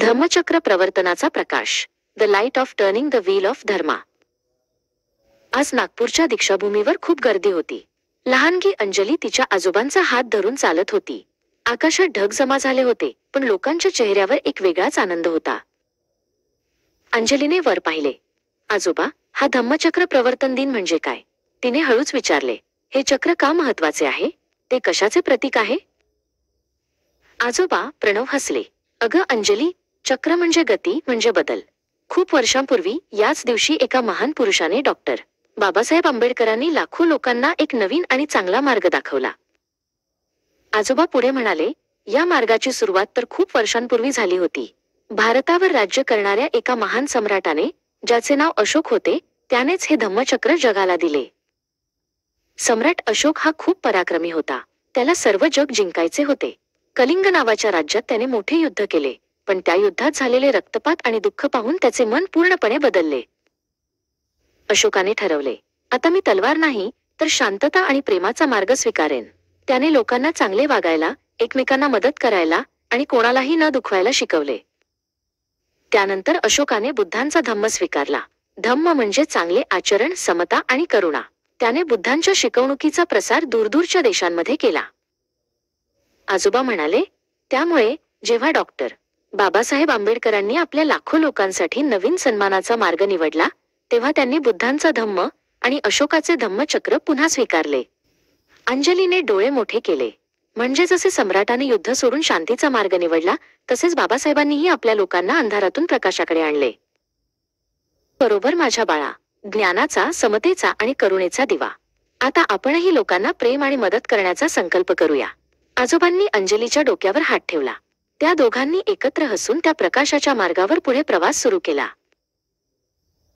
धम्मचक्र प्रवर्तनाचा प्रकाश, the light of turning the wheel of dharma. आज नागपूरच्या दीक्षाभूमीवर खूप गर्दी होती. लहानगी अंजली तिच्या आजोबांचा हात धरून चालत होती. आकाशात ढग जमा झाले होते, पण लोकांच्या चेहऱ्यावर एक वेगळाच आनंद होता. अंजलीने वर पाहिले. आजोबा, हा धम्मचक्र प्रवर्तन दिन म्हणजे काय? तिने हळूच विचारले. हे चक्र का महत्वाचे आहे? ते कशाचे प्रतीक आहे? आजोबा प्रणव हसले. अगं अंजली, चक्र म्हणजे गती, म्हणजे बदल. खूप वर्षांपूर्वी याच दिवशी एका महान पुरुषाने डॉक्टर बाबासाहेब आंबेडकरांनी लाखो लोकांना एक नवीन आणि चांगला मार्ग दाखवला. आजोबा पुढे म्हणाले, या मार्गाची सुरुवात तर खूप वर्षांपूर्वी झाली होती. भारतावर राज्य करणाऱ्या एका महान सम्राटाने, ज्याचे नाव अशोक होते, त्यानेच हे धम्मचक्र जगाला दिले. सम्राट अशोक हा खूप पराक्रमी होता. त्याला सर्व जग जिंकायचे होते. कलिंग नावाच्या राज्यात त्याने मोठे युद्ध केले, पण त्या युद्धात झालेले रक्तपात आणि दुःख पाहून त्याचे मन पूर्णपणे बदलले. अशोकाने ठरवले, आता मी तलवार नाही, तर शांतता आणि प्रेमाचा मार्ग स्वीकारेन. त्याने लोकांना चांगले वागायला, एकमेकांना मदत करायला आणि कोणालाही न दुखवायला शिकवले. त्यानंतर अशोकाने बुद्धांचा धम्म स्वीकारला. धम्म म्हणजे चांगले आचरण, समता आणि करुणा. त्याने बुद्धांच्या शिकवणुकीचा प्रसार दूरदूरच्या देशांमध्ये केला. आजोबा म्हणाले, त्यामुळे जेव्हा डॉक्टर बाबासाहेब आंबेडकरांनी आपल्या लाखो लोकांसाठी नवीन सन्मानाचा मार्ग निवडला, तेव्हा त्यांनी बुद्धांचा धम्म आणि अशोकाचे धम्मचक्र पुन्हा स्वीकारले. अंजलीने डोळे मोठे केले. म्हणजे जसे सम्राटाने युद्ध सोडून शांतीचा मार्ग निवडला, तसेच बाबासाहेबांनीही आपल्या लोकांना अंधारातून प्रकाशाकडे आणले. बरोबर माझ्या बाळा, ज्ञानाचा, समतेचा आणि करुणेचा दिवा. आता आपणही लोकांना प्रेम आणि मदत करण्याचा संकल्प करूया. आजोबांनी अंजलीच्या डोक्यावर हात ठेवला. त्या दोघांनी एकत्र हसून त्या प्रकाशाच्या मार्गावर पुढे प्रवास सुरू केला.